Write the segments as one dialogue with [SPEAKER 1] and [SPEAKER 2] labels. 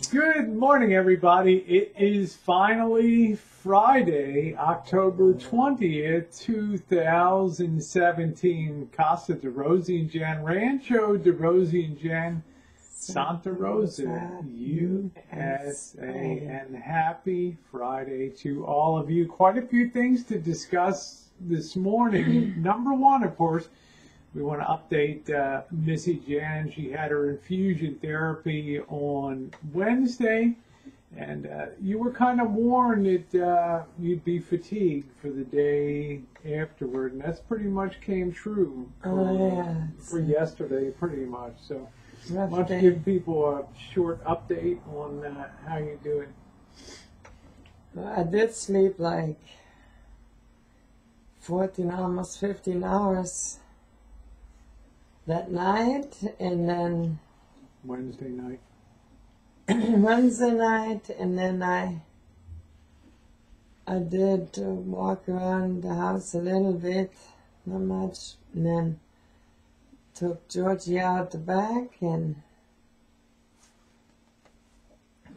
[SPEAKER 1] Good morning, everybody. It is finally Friday, October 20th, 2017. Casa de Rosa and Jan, Rancho de Rosa and Jan, Santa Rosa, USA. And happy Friday to all of you. Quite a few things to discuss this morning. Number one, of course, we want to update Missy Jan. She had her infusion therapy on Wednesday, and you were kind of warned that you'd be fatigued for the day afterward, and that's pretty much came true for yesterday, pretty much. So why don't you give people a short update on how you're doing?
[SPEAKER 2] Well, I did sleep like 14, almost 15 hours that night, and then
[SPEAKER 1] Wednesday night,
[SPEAKER 2] and then I did walk around the house a little bit, not much, and then took Georgie out the back and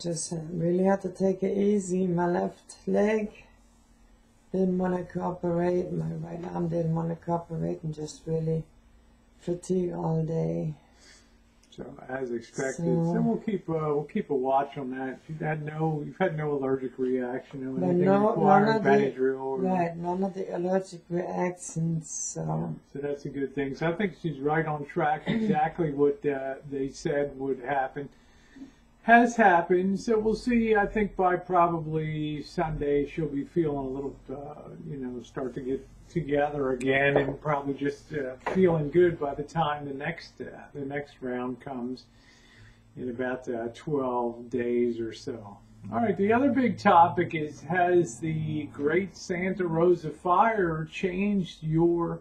[SPEAKER 2] just really had to take it easy. My left leg didn't want to cooperate, my right arm didn't want to cooperate, and just really fatigue all day.
[SPEAKER 1] So as expected, so we'll keep a watch on that. You've had no allergic reaction or anything requiring Benadryl.
[SPEAKER 2] Right, none of the allergic reactions. So
[SPEAKER 1] that's a good thing. So I think she's right on track. Exactly what they said would happen has happened. So we'll see. I think by probably Sunday she'll be feeling a little, start to get together again, and probably just feeling good by the time the next round comes in about 12 days or so. All right, the other big topic is, has the Great Santa Rosa fire changed your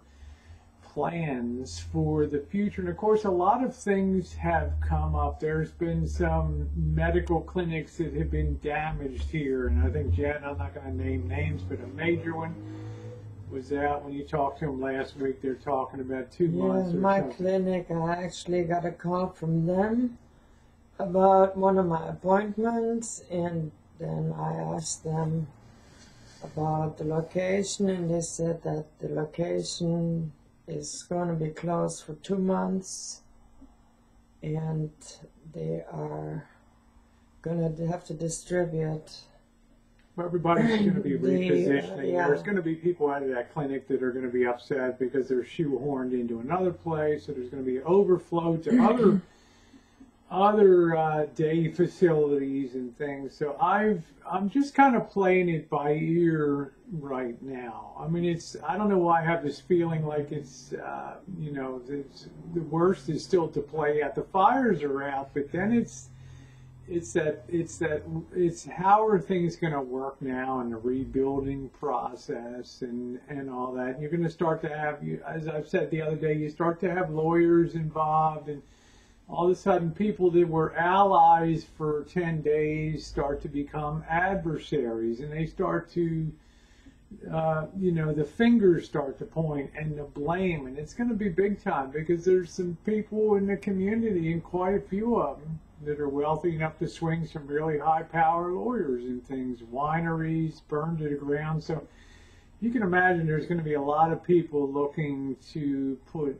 [SPEAKER 1] plans for the future? And of course, a lot of things have come up. There's been some medical clinics that have been damaged here, and I think Jen, I'm not going to name names, but a major one was out when you talked to them last week. They're talking about 2 months.
[SPEAKER 2] My clinic, I actually got a call from them about one of my appointments, and then I asked them about the location, and they said that the location is going to be closed for 2 months, and they are going to have to distribute.
[SPEAKER 1] Everybody's going to be repositioning. There's going to be people out of that clinic that are going to be upset because they're shoehorned into another place. So there's going to be overflow to other day facilities and things. So I'm just kind of playing it by ear right now. I mean, I don't know why I have this feeling like it's the worst is still to play out. The fires are out, but then it's how are things going to work now in the rebuilding process and all that. You're going to start to have, as I've said the other day, you start to have lawyers involved, and all of a sudden people that were allies for 10 days start to become adversaries, and they start to, the fingers start to point and the blame, and it's going to be big time because there's some people in the community, and quite a few of them, that are wealthy enough to swing some really high-power lawyers and things, wineries burned to the ground. So you can imagine there's going to be a lot of people looking to put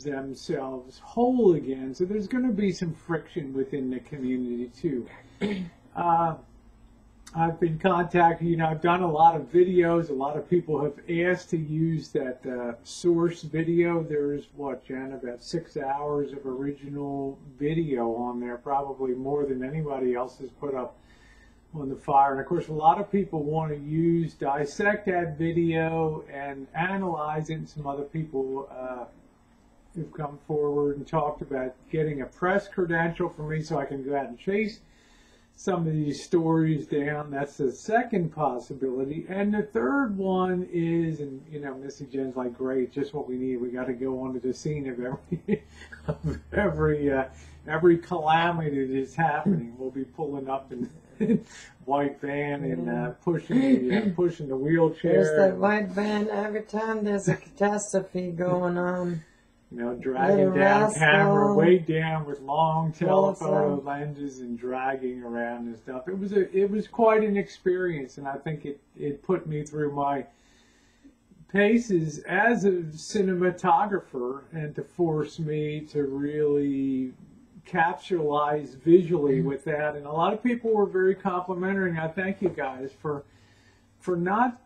[SPEAKER 1] themselves whole again. So there's going to be some friction within the community too. I've been contacted, I've done a lot of videos. A lot of people have asked to use that source video. There's, Jen, about 6 hours of original video on there, probably more than anybody else has put up on the fire. And of course, a lot of people want to dissect that video and analyze it. And some other people have come forward and talked about getting a press credential for me so I can go out and chase some of these stories down. That's the second possibility. And the third one is, and Missy Jen's like, great, just what we need. We got to go onto the scene of every calamity that is happening. We'll be pulling up in white van and pushing the wheelchair.
[SPEAKER 2] There's that white van every time there's a catastrophe going on.
[SPEAKER 1] dragging down camera, way down with long telephoto
[SPEAKER 2] Rosa.
[SPEAKER 1] lenses and dragging around and stuff. It was quite an experience, and I think it put me through my paces as a cinematographer, and to force me to really capitalize visually with that. And a lot of people were very complimentary, and I thank you guys for not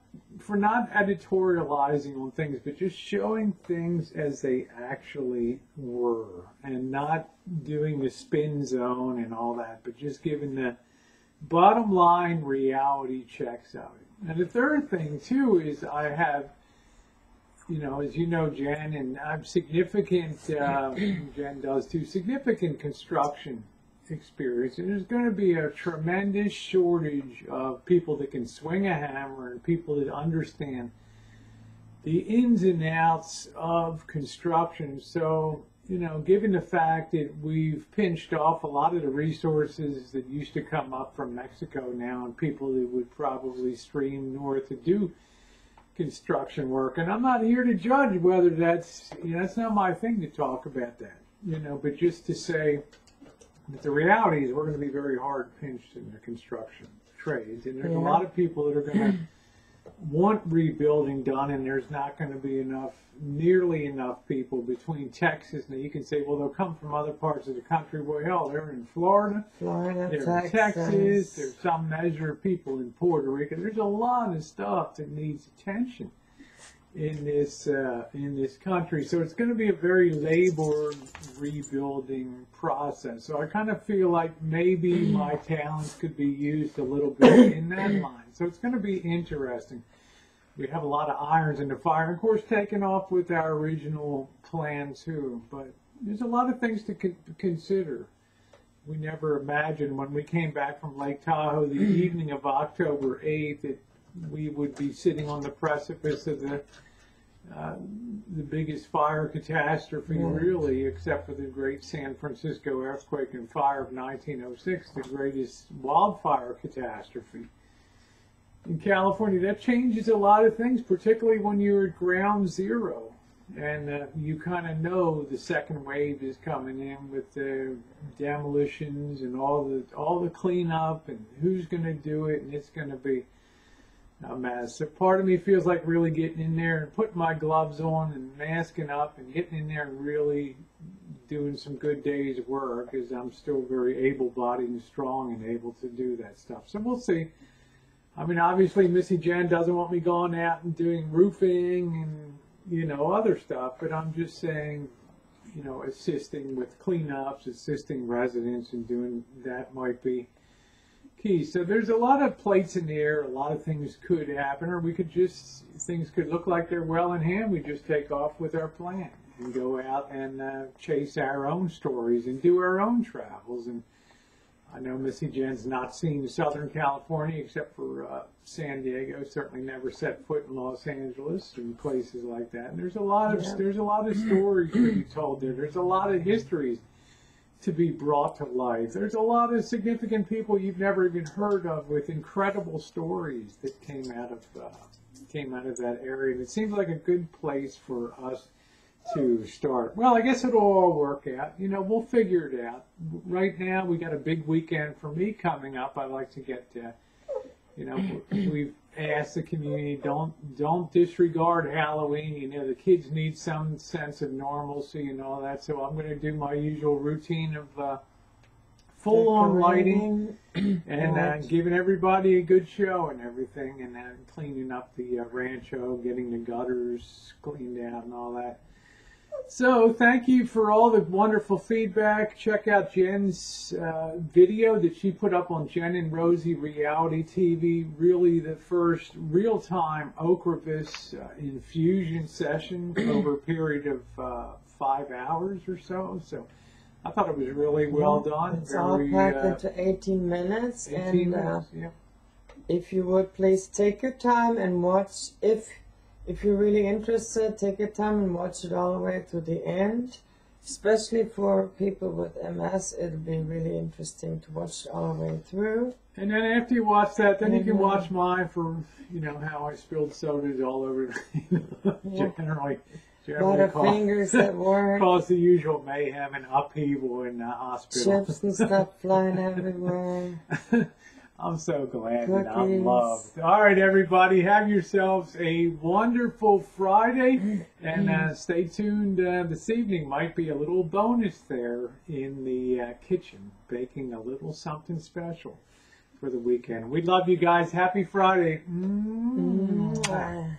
[SPEAKER 1] editorializing on things, but just showing things as they actually were, and not doing the spin zone and all that, but just giving the bottom line reality checks of it. And the third thing too is I have, as you know, Jen, and I'm significant, Jen does too, significant construction experience, and there's going to be a tremendous shortage of people that can swing a hammer and people that understand the ins and outs of construction. So, given the fact that we've pinched off a lot of the resources that used to come up from Mexico now, and people that would probably stream north to do construction work, and I'm not here to judge whether that's not my thing to talk about that, but just to say that the reality is we're going to be very hard pinched in the construction trades, and there's a lot of people that are going to want rebuilding done, and there's not going to be nearly enough people between Texas. Now you can say, well, they'll come from other parts of the country. Well, hell, they're in Florida, they're in Texas, there's some measure of people in Puerto Rico. There's a lot of stuff that needs attention in this country. So it's going to be a very labored rebuilding process. So I kind of feel like maybe my talents could be used a little bit in that line. So it's going to be interesting. We have a lot of irons in the fire, of course, taking off with our original plan too. But there's a lot of things to consider. We never imagined when we came back from Lake Tahoe the evening of October 8th that we would be sitting on the precipice of the biggest fire catastrophe, really, except for the great San Francisco earthquake and fire of 1906, the greatest wildfire catastrophe in California. That changes a lot of things, particularly when you're at ground zero, and you kind of know the second wave is coming in with the demolitions and all the cleanup and who's going to do it, and it's going to be a mess. So part of me feels like really getting in there and putting my gloves on and masking up and getting in there and really doing some good days work, because I'm still very able-bodied and strong and able to do that stuff. So we'll see. I mean, obviously Missy Jen doesn't want me going out and doing roofing and, other stuff, but I'm just saying, assisting with cleanups, assisting residents, and doing that might be key. So there's a lot of plates in the air. A lot of things could happen, or things could look like they're well in hand. We just take off with our plan and go out and chase our own stories and do our own travels. And I know Missy Jen's not seen Southern California except for San Diego. Certainly never set foot in Los Angeles and places like that. And there's a lot of stories to be told there. There's a lot of histories to be brought to life. There's a lot of significant people you've never even heard of with incredible stories that came out of that area. And it seems like a good place for us to start. Well, I guess it'll all work out. We'll figure it out. Right now, we got a big weekend for me coming up. I'd like to get to, we've asked the community, don't disregard Halloween. The kids need some sense of normalcy and all that. So I'm going to do my usual routine of full-on lighting and giving everybody a good show and everything, and cleaning up the rancho, getting the gutters cleaned out and all that. So thank you for all the wonderful feedback. Check out Jen's video that she put up on Jen and Rosie Reality TV. Really the first real-time Ocrevus infusion session over a period of 5 hours or so. So I thought it was really well done.
[SPEAKER 2] It's all packed into 18 minutes.
[SPEAKER 1] 18 minutes, yeah.
[SPEAKER 2] If you would please take your time and watch. If you're really interested, take your time and watch it all the way to the end. Especially for people with MS, it'll be really interesting to watch it all the way through.
[SPEAKER 1] And then after you watch that, then you can watch mine for, how I spilled sodas all over, generally.
[SPEAKER 2] A lot of fingers at work.
[SPEAKER 1] Caused the usual mayhem and upheaval in the hospital.
[SPEAKER 2] Chips and stuff flying everywhere.
[SPEAKER 1] I'm so glad that I'm
[SPEAKER 2] Cookies.
[SPEAKER 1] loved. All right, everybody, have yourselves a wonderful Friday, and stay tuned. This evening might be a little bonus there in the kitchen, baking a little something special for the weekend. We love you guys. Happy Friday.
[SPEAKER 2] Mwah.